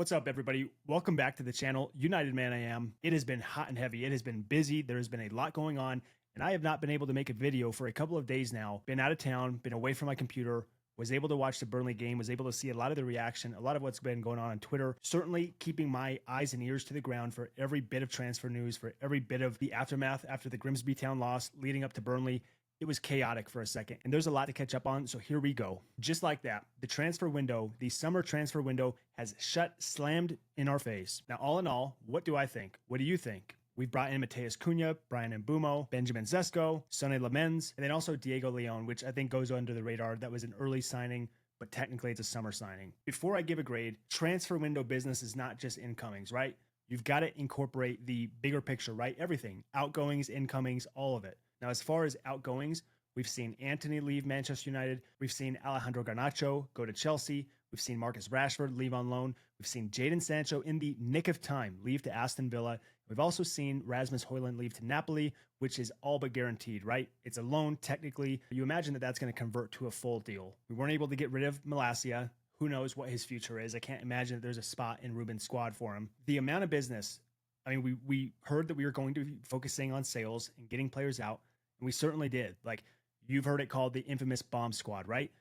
What's up, everybody? Welcome back to the channel. United Man I am. It has been hot and heavy. It has been busy. There has been a lot going on, and I have not been able to make a video for a couple of days now. Been out of town, been away from my computer, was able to watch the Burnley game, was able to see a lot of the reaction, a lot of what's been going on Twitter. Certainly keeping my eyes and ears to the ground for every bit of transfer news, for every bit of the aftermath after the Grimsby Town loss leading up to Burnley. It was chaotic for a second, and there's a lot to catch up on, so here we go. Just like that, the transfer window, the summer transfer window has slammed in our face. Now, all in all, what do I think? What do you think? We've brought in Matheus Cunha, Bryan Mbeumo, Benjamin Sesko, Sonny Lamens, and then also Diego Leon, which I think goes under the radar. That was an early signing, but technically it's a summer signing. Before I give a grade, transfer window business is not just incomings, right? You've got to incorporate the bigger picture, right? Everything, outgoings, incomings, all of it. Now, as far as outgoings, we've seen Antony leave Manchester United. We've seen Alejandro Garnacho go to Chelsea. We've seen Marcus Rashford leave on loan. We've seen Jadon Sancho in the nick of time leave to Aston Villa. We've also seen Rasmus Højlund leave to Napoli, which is all but guaranteed, right? It's a loan technically. You imagine that that's going to convert to a full deal. We weren't able to get rid of Malacia. Who knows what his future is? I can't imagine that there's a spot in Ruben's squad for him. The amount of business, I mean, we heard that we were going to be focusing on sales and getting players out. And we certainly did. Like, you've heard it called the infamous bomb squad, right?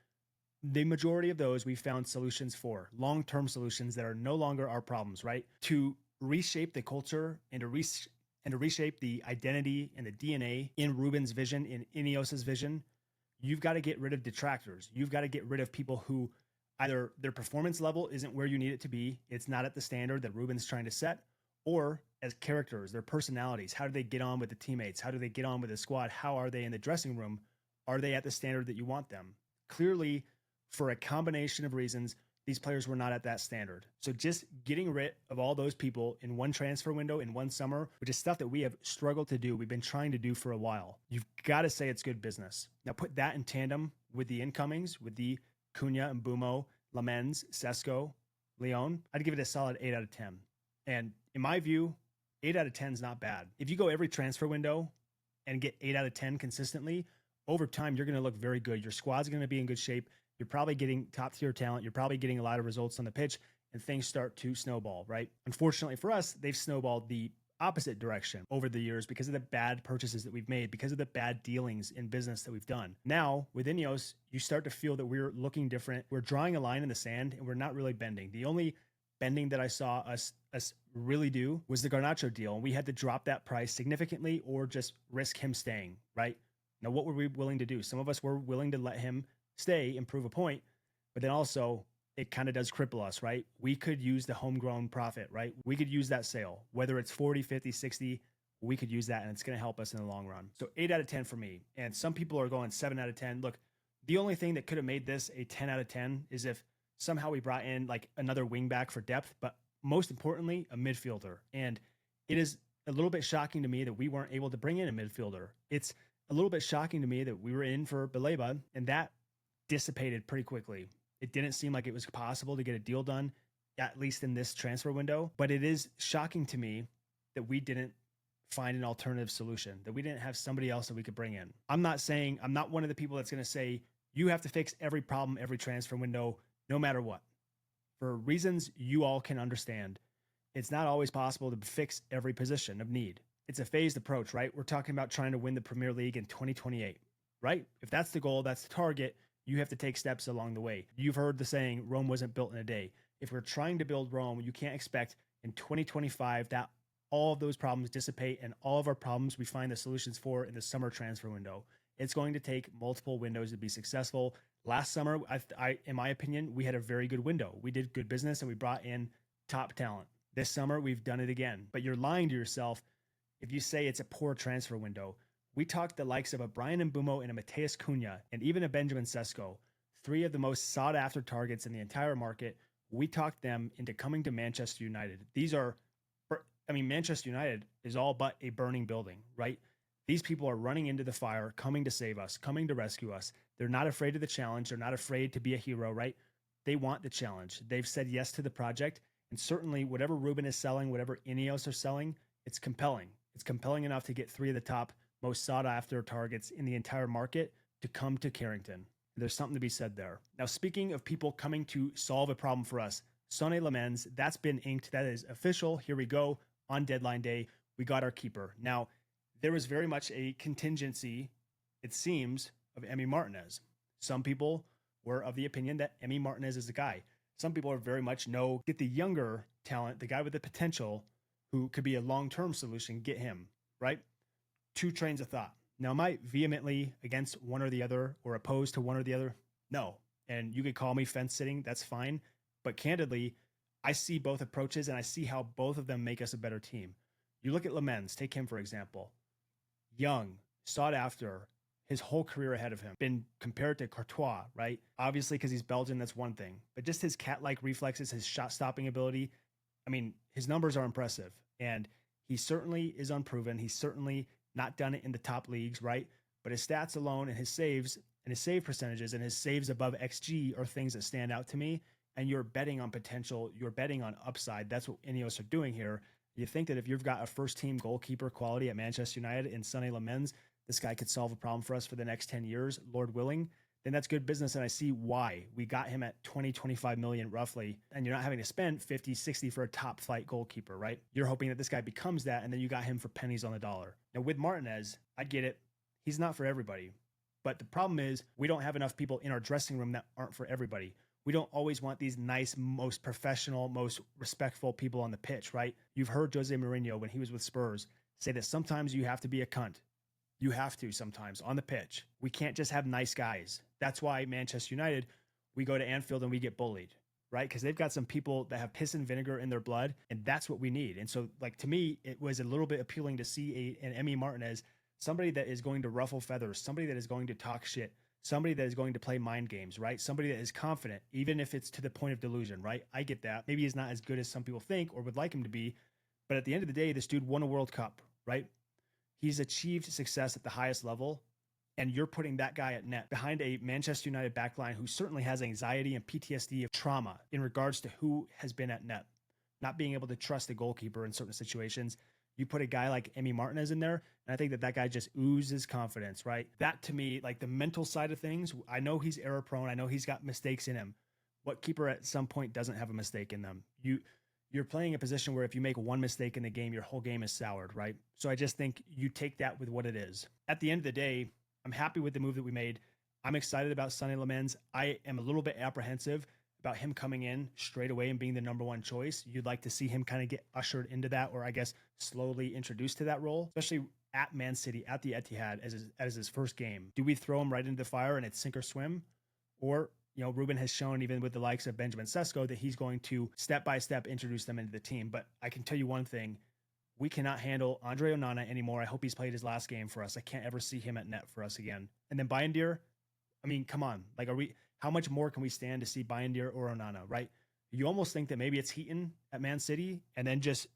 The majority of those we found solutions for, long-term solutions that are no longer our problems, right? To reshape the culture and to reshape the identity and the DNA in Ruben's vision, in Ineos's vision, you've got to get rid of detractors. You've got to get rid of people who either their performance level isn't where you need it to be, it's not at the standard that Ruben's trying to set, or as characters, their personalities. How do they get on with the teammates? How do they get on with the squad? How are they in the dressing room? Are they at the standard that you want them? Clearly, for a combination of reasons, these players were not at that standard. So just getting rid of all those people in one transfer window in one summer, which is stuff that we have struggled to do, we've been trying to do for a while. You've got to say it's good business. Now put that in tandem with the incomings, with the Cunha, Mbeumo, Lamens, Sesko, Leon. I'd give it a solid 8 out of 10. And in my view, 8 out of 10 is not bad. If you go every transfer window and get 8 out of 10 consistently, over time, you're going to look very good. Your squad's going to be in good shape. You're probably getting top tier talent. You're probably getting a lot of results on the pitch, and things start to snowball, right? Unfortunately for us, they've snowballed the opposite direction over the years because of the bad purchases that we've made, because of the bad dealings in business that we've done. Now, with Ineos, you start to feel that we're looking different. We're drawing a line in the sand, and we're not really bending. The only bending that I saw us really do was the Garnacho deal, and we had to drop that price significantly or just risk him staying, right? Now, what were we willing to do? Some of us were willing to let him stay and prove a point, but then also it kind of does cripple us, right? We could use the homegrown profit, right? We could use that sale, whether it's 40, 50, 60, we could use that and it's going to help us in the long run. So 8 out of 10 for me. And some people are going 7 out of 10. Look, the only thing that could have made this a 10 out of 10 is if somehow we brought in like another wing back for depth, but most importantly, a midfielder. And it is a little bit shocking to me that we weren't able to bring in a midfielder. It's a little bit shocking to me that we were in for Baleba and that dissipated pretty quickly. It didn't seem like it was possible to get a deal done, at least in this transfer window. But it is shocking to me that we didn't find an alternative solution, that we didn't have somebody else that we could bring in. I'm not one of the people that's going to say you have to fix every problem, every transfer window, no matter what. For reasons you all can understand, it's not always possible to fix every position of need. It's a phased approach, right? We're talking about trying to win the Premier League in 2028, right? If that's the goal, that's the target, you have to take steps along the way. You've heard the saying, Rome wasn't built in a day. If we're trying to build Rome, you can't expect in 2025 that all of those problems dissipate and all of our problems we find the solutions for in the summer transfer window. It's going to take multiple windows to be successful. Last summer, in my opinion, we had a very good window. We did good business and we brought in top talent. This summer, we've done it again. But you're lying to yourself if you say it's a poor transfer window. We talked the likes of a Bryan Mbeumo and a Matheus Cunha and even a Benjamin Sesko, 3 of the most sought after targets in the entire market. We talked them into coming to Manchester United. Manchester United is all but a burning building, right? These people are running into the fire, coming to save us, coming to rescue us. They're not afraid of the challenge. They're not afraid to be a hero, right? They want the challenge. They've said yes to the project. And certainly whatever Ruben is selling, whatever Ineos are selling, it's compelling. It's compelling enough to get 3 of the top most sought after targets in the entire market to come to Carrington. There's something to be said there. Now, speaking of people coming to solve a problem for us, Sonny Lamens, that's been inked. That is official. Here we go. On deadline day, we got our keeper. Now, there was very much a contingency, it seems, of Emi Martinez. Some people were of the opinion that Emi Martinez is the guy. Some people are very much, no, get the younger talent, the guy with the potential who could be a long-term solution, get him, right? Two trains of thought. Now, am I vehemently against one or the other or opposed to one or the other? No. And you could call me fence sitting, that's fine. But candidly, I see both approaches and I see how both of them make us a better team. You look at Lamens, take him for example. Young, sought after, his whole career ahead of him, been compared to Courtois, right? Obviously, because he's Belgian, that's one thing. But just his cat-like reflexes, his shot-stopping ability, I mean, his numbers are impressive. And he certainly is unproven. He's certainly not done it in the top leagues, right? But his stats alone and his saves and his save percentages and his saves above XG are things that stand out to me. And you're betting on potential, you're betting on upside. That's what any of us are doing here. You think that if you've got a first-team goalkeeper quality at Manchester United in Sonny Lamens, this guy could solve a problem for us for the next 10 years, Lord willing, then that's good business. And I see why we got him at 20, 25 million roughly. And you're not having to spend 50, 60 for a top flight goalkeeper, right? You're hoping that this guy becomes that. And then you got him for pennies on the dollar. Now with Martinez, I get it. He's not for everybody. But the problem is we don't have enough people in our dressing room that aren't for everybody. We don't always want these nice, most professional, most respectful people on the pitch, right? You've heard Jose Mourinho when he was with Spurs say that sometimes you have to be a cunt. You have to sometimes on the pitch. We can't just have nice guys. That's why Manchester United, we go to Anfield and we get bullied, right? Because they've got some people that have piss and vinegar in their blood, and that's what we need. And so, like, to me, it was a little bit appealing to see an Emi Martinez, somebody that is going to ruffle feathers, somebody that is going to talk shit, somebody that is going to play mind games, right? Somebody that is confident, even if it's to the point of delusion, right? I get that. Maybe he's not as good as some people think or would like him to be, but at the end of the day, this dude won a World Cup, right? He's achieved success at the highest level, and you're putting that guy at net behind a Manchester United backline who certainly has anxiety and PTSD of trauma in regards to who has been at net, not being able to trust the goalkeeper in certain situations. You put a guy like Emi Martinez in there, and I think that guy just oozes confidence, right? That to me, like the mental side of things, I know he's error prone. I know he's got mistakes in him. What keeper at some point doesn't have a mistake in them? You're playing a position where if you make one mistake in the game, your whole game is soured, right? So I just think you take that with what it is. At the end of the day, I'm happy with the move that we made. I'm excited about Sonny Lamens. I am a little bit apprehensive about him coming in straight away and being the number one choice. You'd like to see him kind of get ushered into that, or I guess slowly introduced to that role, especially at Man City, at the Etihad as his first game. Do we throw him right into the fire and it's sink or swim? Or, you know, Ruben has shown even with the likes of Benjamin Sesko that he's going to step by step introduce them into the team. But I can tell you one thing, we cannot handle Andre Onana anymore. I hope he's played his last game for us. I can't ever see him at net for us again. And then Bayindir, I mean, come on. Like, how much more can we stand to see Bayindir or Onana, right? You almost think that maybe it's Heaton at Man City and then just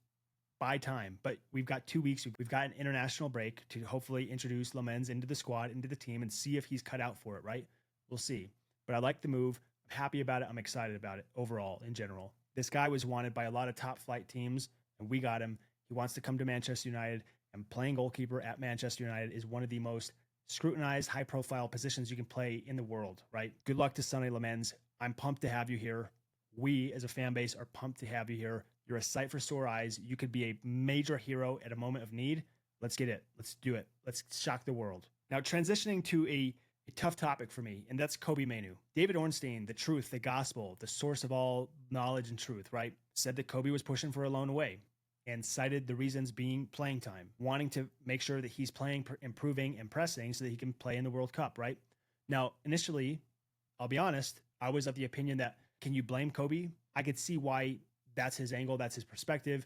buy time. But we've got 2 weeks. We've got an international break to hopefully introduce Lamens into the squad, into the team, and see if he's cut out for it, right? We'll see. But I like the move. I'm happy about it. I'm excited about it overall in general. This guy was wanted by a lot of top flight teams, and we got him. He wants to come to Manchester United, and playing goalkeeper at Manchester United is one of the most scrutinized, high-profile positions you can play in the world, right? Good luck to Sonny Lamens. I'm pumped to have you here. We, as a fan base, are pumped to have you here. You're a sight for sore eyes. You could be a major hero at a moment of need. Let's get it. Let's do it. Let's shock the world. Now, transitioning to a tough topic for me, and that's Kobbie Mainoo. David Ornstein, the truth, the gospel, the source of all knowledge and truth, right, said that Kobbie was pushing for a loan away, and cited the reasons being playing time, wanting to make sure that he's playing, improving, and pressing so that he can play in the World Cup, right? Now, initially, I'll be honest, I was of the opinion that, can you blame Kobbie? I could see why that's his angle, that's his perspective.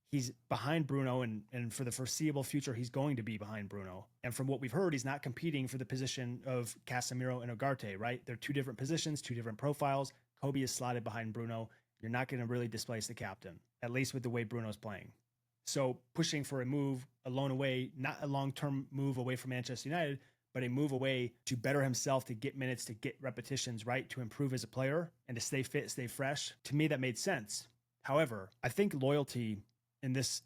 He's behind Bruno, and for the foreseeable future, he's going to be behind Bruno. And from what we've heard, he's not competing for the position of Casemiro and Ugarte, right? They're two different positions, two different profiles. Kobbie is slotted behind Bruno. You're not going to really displace the captain, at least with the way Bruno's playing. So pushing for a move, a loan away, not a long-term move away from Manchester United, but a move away to better himself, to get minutes, to get repetitions, right? To improve as a player and to stay fit, stay fresh. To me, that made sense. However, I think loyalty in this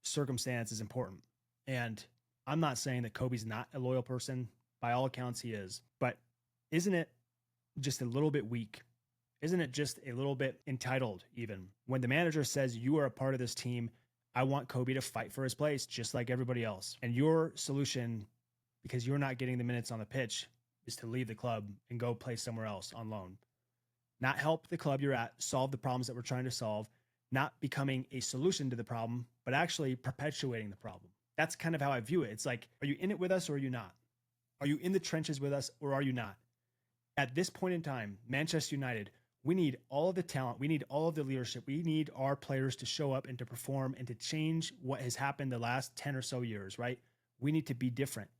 circumstance is important. And I'm not saying that Kobbie's not a loyal person. By all accounts, he is. But isn't it just a little bit weak Isn't it just a little bit entitled even? When the manager says you are a part of this team, I want Kobe to fight for his place just like everybody else. And your solution, because you're not getting the minutes on the pitch, is to leave the club and go play somewhere else on loan. Not help the club you're at solve the problems that we're trying to solve, not becoming a solution to the problem, but actually perpetuating the problem. That's kind of how I view it. It's like, are you in it with us or are you not? Are you in the trenches with us or are you not? At this point in time, Manchester United, we need all of the talent. We need all of the leadership. We need our players to show up and to perform and to change what has happened the last 10 or so years, right? We need to be different.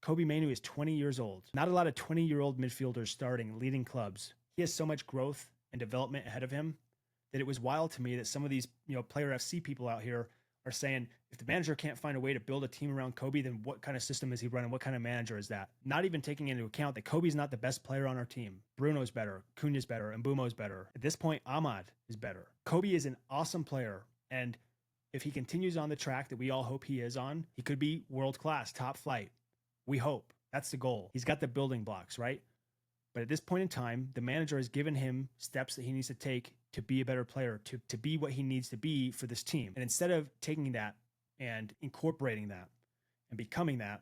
Kobe Mainoo is 20 years old. Not a lot of 20-year-old midfielders starting, leading clubs. He has so much growth and development ahead of him that it was wild to me that some of these, Player FC people out here are saying, if the manager can't find a way to build a team around Kobe, then what kind of system is he running? What kind of manager is that? Not even taking into account that Kobe's not the best player on our team. Bruno's better, Cunha's better, and Mbumo's better. At this point, Ahmad is better. Kobe is an awesome player, and if he continues on the track that we all hope he is on, he could be world-class, top flight. We hope. That's the goal. He's got the building blocks, right? But at this point in time, the manager has given him steps that he needs to take to be a better player, to be what he needs to be for this team. And instead of taking that and incorporating that and becoming that,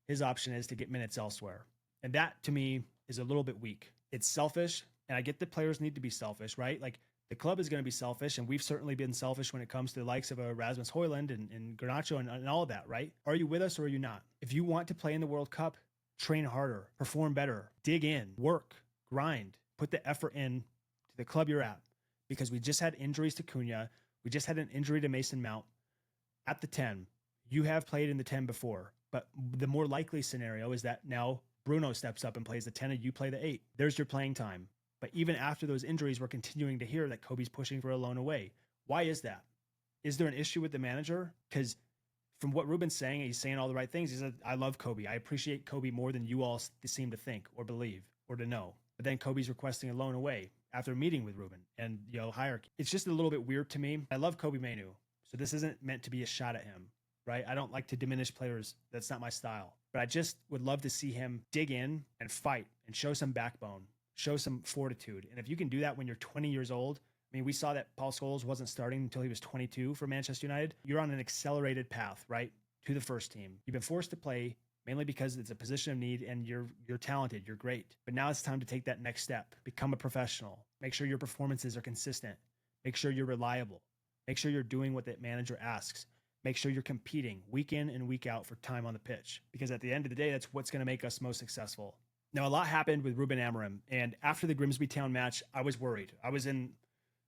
his option is to get minutes elsewhere. And that, to me, is a little bit weak. It's selfish, and I get that players need to be selfish, right? Like, the club is going to be selfish, and we've certainly been selfish when it comes to the likes of a Rasmus Højlund and Garnacho and all of that, right? Are you with us or are you not? If you want to play in the World Cup, train harder, perform better, dig in, work, grind, put the effort in to the club you're at. Because we just had injuries to Cunha. We just had an injury to Mason Mount at the 10. You have played in the 10 before, but the more likely scenario is that now Bruno steps up and plays the 10 and you play the 8. There's your playing time. But even after those injuries, we're continuing to hear that Kobe's pushing for a loan away. Why is that? Is there an issue with the manager? Because from what Ruben's saying, he's saying all the right things. He said, I love Kobe. I appreciate Kobe more than you all seem to think or believe or to know. But then Kobe's requesting a loan away after meeting with Ruben and hierarchy. It's just a little bit weird to me. I love Kobe Mainoo, so this isn't meant to be a shot at him, right? I don't like to diminish players. That's not my style. But I just would love to see him dig in and fight and show some backbone, show some fortitude. And if you can do that when you're 20 years old, I mean, we saw that Paul Scholes wasn't starting until he was 22 for Manchester United. You're on an accelerated path, right, to the first team. You've been forced to play mainly because it's a position of need and you're talented, you're great. But now it's time to take that next step, become a professional, make sure your performances are consistent, make sure you're reliable, make sure you're doing what that manager asks, make sure you're competing week in and week out for time on the pitch. Because at the end of the day, that's what's going to make us most successful. Now, a lot happened with Ruben Amorim, and after the Grimsby Town match, I was worried. I was in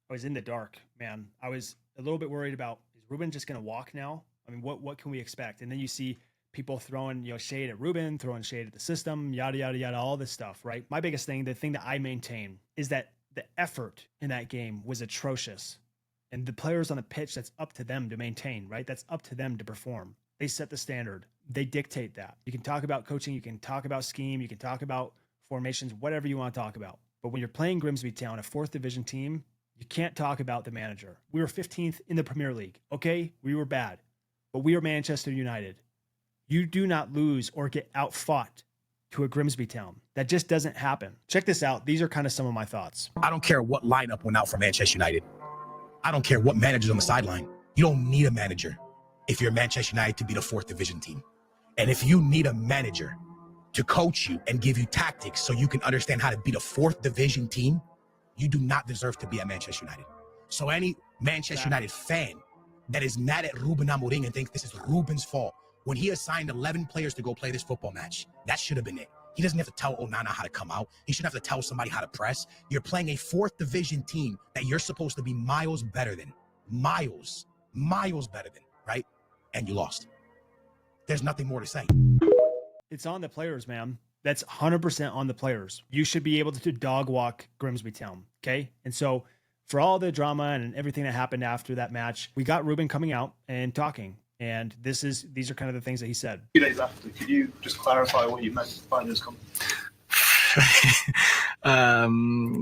the dark, man. I was a little bit worried about, is Ruben just going to walk now? I mean, what can we expect? And then you see people throwing shade at Ruben, throwing shade at the system, yada, yada, yada, all this stuff, right? My biggest thing, the thing that I maintain is that the effort in that game was atrocious. And the players on the pitch, that's up to them to maintain, right? That's up to them to perform. They set the standard. They dictate that. You can talk about coaching, you can talk about scheme, you can talk about formations, whatever you want to talk about. But when you're playing Grimsby Town, a 4th division team, you can't talk about the manager. We were 15th in the Premier League, okay? We were bad, but we are Manchester United. You do not lose or get outfought to a Grimsby Town. That just doesn't happen. Check this out. These are kind of some of my thoughts. I don't care what lineup went out for Manchester United. I don't care what manager's on the sideline. You don't need a manager if you're Manchester United to be the 4th division team. And if you need a manager to coach you and give you tactics so you can understand how to beat a 4th division team, you do not deserve to be at Manchester United. So any Manchester United fan that is mad at Ruben Amorim and thinks this is Ruben's fault, when he assigned 11 players to go play this football match, that should have been it. He doesn't have to tell Onana how to come out. He shouldn't have to tell somebody how to press. You're playing a 4th division team that you're supposed to be miles better than. Miles better than, right? And you lost. There's nothing more to say. It's on the players, man. That's 100% on the players. You should be able to dog walk Grimsby Town, okay? And so for all the drama and everything that happened after that match, we got Ruben coming out and talking. And these are kind of the things that he said. 2 days after, could you just clarify what you meant by those comments?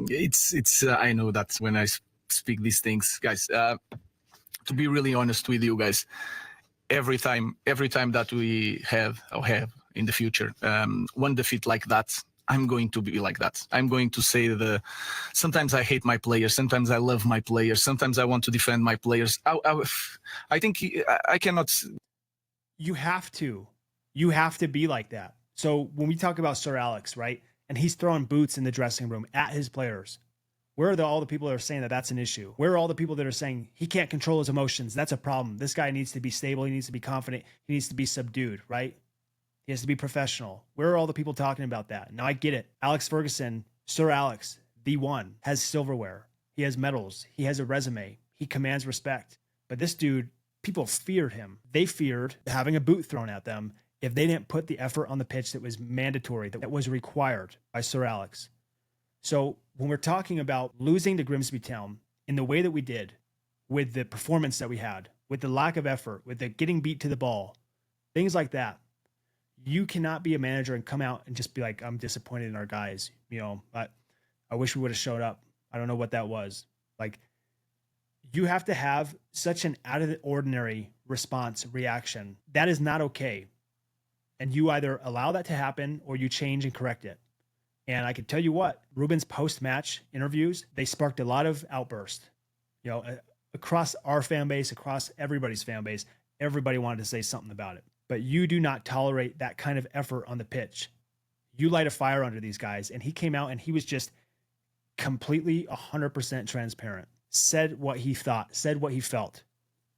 It's I know that when I speak these things, guys, to be really honest with you guys, every time that we have in the future one defeat like that, I'm going to be like that. I'm going to say sometimes I hate my players, sometimes I love my players, sometimes I want to defend my players. I think I cannot. You have to be like that. So when we talk about Sir Alex, right, and he's throwing boots in the dressing room at his players, where are all the people that are saying that that's an issue? Where are all the people that are saying he can't control his emotions? That's a problem. This guy needs to be stable. He needs to be confident. He needs to be subdued, right? He has to be professional. Where are all the people talking about that? Now I get it. Alex Ferguson, Sir Alex, the one, has silverware. He has medals. He has a resume. He commands respect. But this dude, people feared him. They feared having a boot thrown at them if they didn't put the effort on the pitch that was mandatory, that was required by Sir Alex. So when we're talking about losing to Grimsby Town in the way that we did, with the performance that we had, with the lack of effort, with the getting beat to the ball, things like that, you cannot be a manager and come out and just be like, I'm disappointed in our guys. I wish we would have showed up. I don't know what that was. Like, you have to have such an out of the ordinary reaction. That is not okay. And you either allow that to happen or you change and correct it. And I can tell you what, Ruben's post-match interviews, they sparked a lot of outbursts. Across our fan base, across everybody's fan base, everybody wanted to say something about it. But you do not tolerate that kind of effort on the pitch. You light a fire under these guys. And he came out and he was just completely 100% transparent. Said what he thought, said what he felt,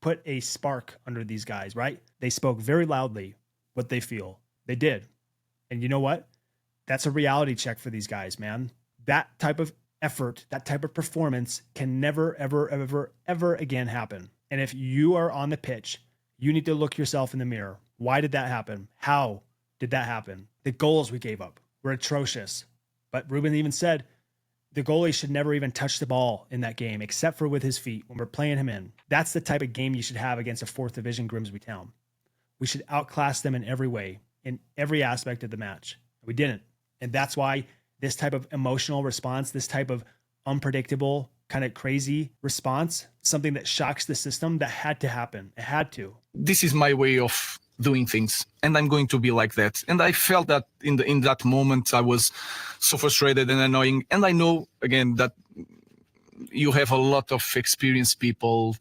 put a spark under these guys, right? They spoke very loudly what they feel. They did. And you know what? That's a reality check for these guys, man. That type of effort, that type of performance can never, ever, ever, ever again happen. And if you are on the pitch, you need to look yourself in the mirror. Why did that happen? How did that happen? The goals we gave up were atrocious. But Ruben even said the goalie should never even touch the ball in that game, except for with his feet when we're playing him in. That's the type of game you should have against a 4th Division Grimsby Town. We should outclass them in every way, in every aspect of the match. We didn't. And that's why this type of emotional response, this type of unpredictable, kind of crazy response, something that shocks the system, that had to happen. It had to. This is my way of doing things, and I'm going to be like that. And I felt that in that moment I was so frustrated and annoying. And I know, again, that you have a lot of experienced people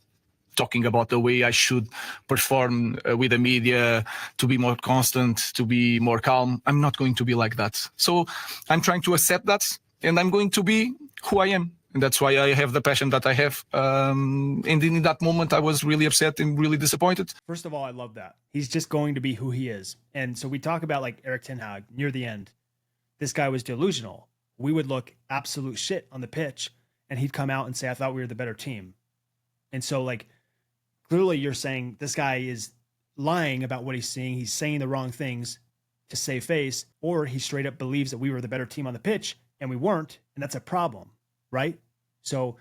talking about the way I should perform with the media, to be more constant, to be more calm. I'm not going to be like that. So I'm trying to accept that, and I'm going to be who I am. And that's why I have the passion that I have. And in that moment, I was really upset and really disappointed. First of all, I love that. He's just going to be who he is. And so we talk about like Erik ten Hag near the end. This guy was delusional. We would look absolute shit on the pitch, and he'd come out and say, I thought we were the better team. And so like, clearly you're saying this guy is lying about what he's seeing. He's saying the wrong things to save face, or he straight up believes that we were the better team on the pitch and we weren't. And that's a problem, right? So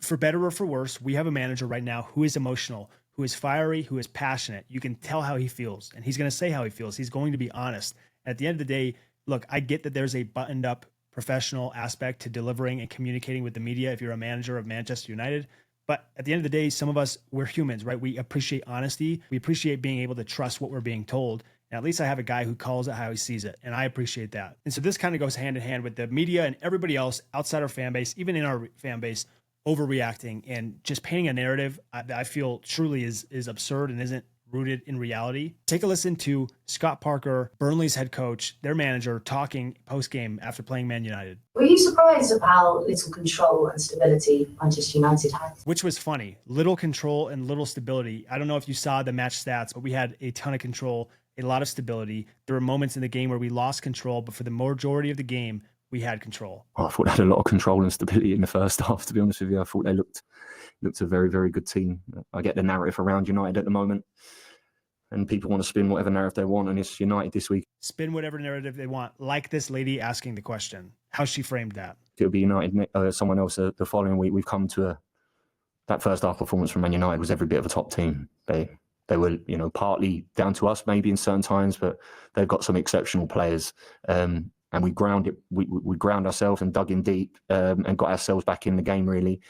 for better or for worse, we have a manager right now who is emotional, who is fiery, who is passionate. You can tell how he feels, and he's going to say how he feels. He's going to be honest. At the end of the day, look, I get that there's a buttoned up professional aspect to delivering and communicating with the media if you're a manager of Manchester United. But at the end of the day, some of us, we're humans, right? We appreciate honesty. We appreciate being able to trust what we're being told. And at least I have a guy who calls it how he sees it. And I appreciate that. And so this kind of goes hand in hand with the media and everybody else outside our fan base, even in our fan base, overreacting and just painting a narrative that I feel truly is absurd and isn't rooted in reality. Take a listen to Scott Parker, Burnley's head coach, their manager, talking post-game after playing Man United. Were you surprised of how little control and stability Manchester United had? Which was funny. Little control and little stability. I don't know if you saw the match stats, but we had a ton of control, a lot of stability. There were moments in the game where we lost control, but for the majority of the game, we had control. I thought they had a lot of control and stability in the first half, to be honest with you. I thought they looked a very, very good team. I get the narrative around United at the moment, and people want to spin whatever narrative they want, and it's United this week. Spin whatever narrative they want, like this lady asking the question, how she framed that. It'll be United, someone else the following week. We've come to that first half performance from Man United was every bit of a top team. They were, partly down to us maybe in certain times, but they've got some exceptional players. And we ground ourselves and dug in deep and got ourselves back in the game, really.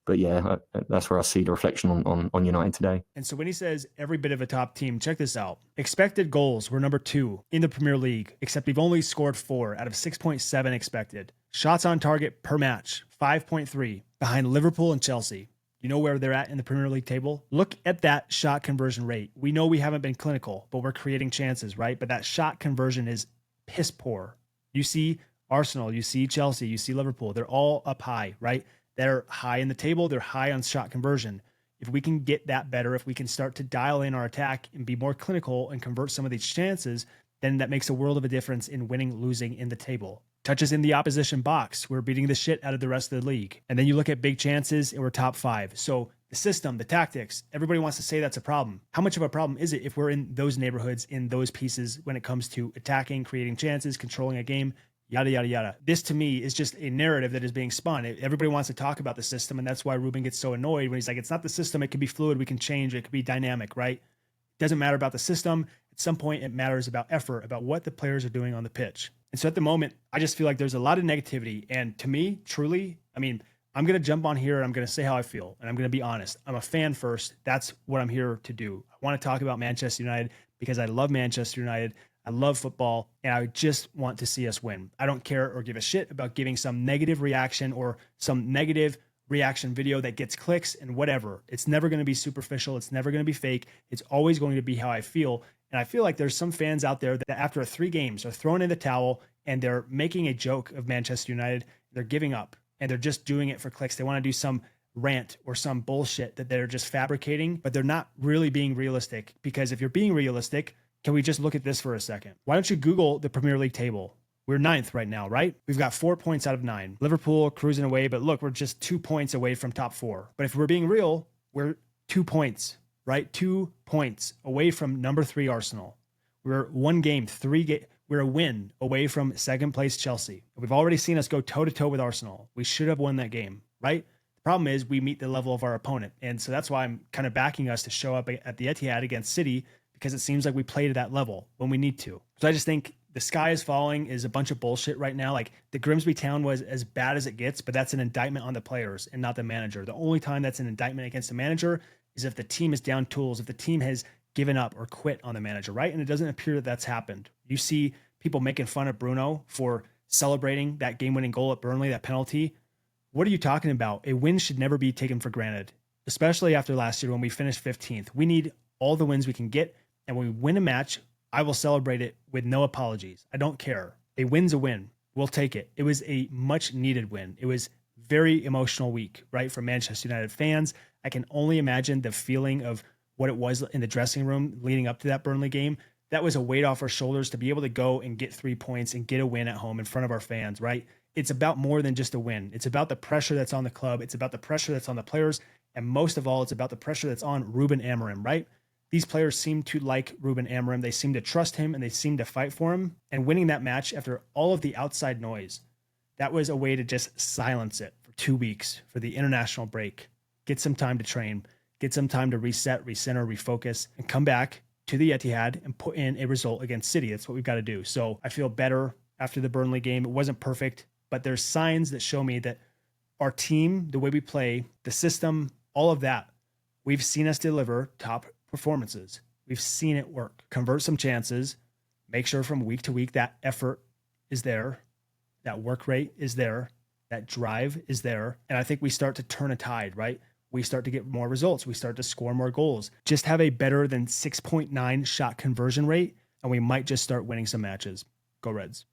But yeah, that's where I see the reflection on United today. And so when he says every bit of a top team, check this out. Expected goals were number 2 in the Premier League, except we've only scored 4 out of 6.7 expected. Shots on target per match, 5.3, behind Liverpool and Chelsea. You know where they're at in the Premier League table? Look at that shot conversion rate. We know we haven't been clinical, but we're creating chances, right? But that shot conversion is piss poor. You see Arsenal, you see Chelsea, you see Liverpool. They're all up high, right? They're high in the table. They're high on shot conversion. If we can get that better, if we can start to dial in our attack and be more clinical and convert some of these chances, then that makes a world of a difference in winning, losing in the table. Touches in the opposition box, we're beating the shit out of the rest of the league. And then you look at big chances and we're top 5. So the system, the tactics, everybody wants to say that's a problem. How much of a problem is it if we're in those neighborhoods, in those pieces when it comes to attacking, creating chances, controlling a game? Yada, yada, yada. This to me is just a narrative that is being spun. Everybody wants to talk about the system, and that's why Ruben gets so annoyed when he's like, it's not the system. It can be fluid. We can change. It could be dynamic, right? It doesn't matter about the system. At some point, it matters about effort, about what the players are doing on the pitch. And so at the moment, I just feel like there's a lot of negativity. And to me, truly, I mean, I'm going to jump on here and I'm going to say how I feel. And I'm going to be honest. I'm a fan first. That's what I'm here to do. I want to talk about Manchester United because I love Manchester United. I love football, and I just want to see us win. I don't care or give a shit about giving some negative reaction or some negative reaction video that gets clicks and whatever. It's never going to be superficial. It's never going to be fake. It's always going to be how I feel. And I feel like there's some fans out there that after 3 games are throwing in the towel and they're making a joke of Manchester United. They're giving up and they're just doing it for clicks. They want to do some rant or some bullshit that they're just fabricating, but they're not really being realistic. Because if you're being realistic, can we just look at this for a second? Why don't you Google the Premier League table? We're 9th right now, right? We've got 4 points out of 9. Liverpool cruising away, but look, we're just 2 points away from top 4. But if we're being real, we're 2 points, right? 2 points away from number 3 Arsenal. We're 1 game, 3 we're a win away from 2nd place Chelsea. We've already seen us go toe-to-toe with Arsenal. We should have won that game, right? The problem is we meet the level of our opponent. And so that's why I'm kind of backing us to show up at the Etihad against City, because it seems like we play to that level when we need to. So I just think the sky is falling is a bunch of bullshit right now. Like the Grimsby Town was as bad as it gets, but that's an indictment on the players and not the manager. The only time that's an indictment against the manager is if the team is down tools, if the team has given up or quit on the manager, right? And it doesn't appear that that's happened. You see people making fun of Bruno for celebrating that game-winning goal at Burnley, that penalty. What are you talking about? A win should never be taken for granted, especially after last year when we finished 15th. We need all the wins we can get. And when we win a match, I will celebrate it with no apologies. I don't care. A win's a win. We'll take it. It was a much needed win. It was very emotional week, right? For Manchester United fans. I can only imagine the feeling of what it was in the dressing room leading up to that Burnley game. That was a weight off our shoulders to be able to go and get 3 points and get a win at home in front of our fans, right? It's about more than just a win. It's about the pressure that's on the club. It's about the pressure that's on the players. And most of all, it's about the pressure that's on Ruben Amorim, right? These players seem to like Ruben Amorim. They seem to trust him and they seem to fight for him. And winning that match after all of the outside noise, that was a way to just silence it for 2 weeks for the international break. Get some time to train, get some time to reset, recenter, refocus, and come back to the Etihad and put in a result against City. That's what we've got to do. So I feel better after the Burnley game. It wasn't perfect, but there's signs that show me that our team, the way we play, the system, all of that, we've seen us deliver top performances. We've seen it work. Convert some chances, make sure from week to week that effort is there, that work rate is there, that drive is there. And I think we start to turn a tide, right? We start to get more results. We start to score more goals. Just have a better than 6.9 shot conversion rate, and we might just start winning some matches. Go Reds.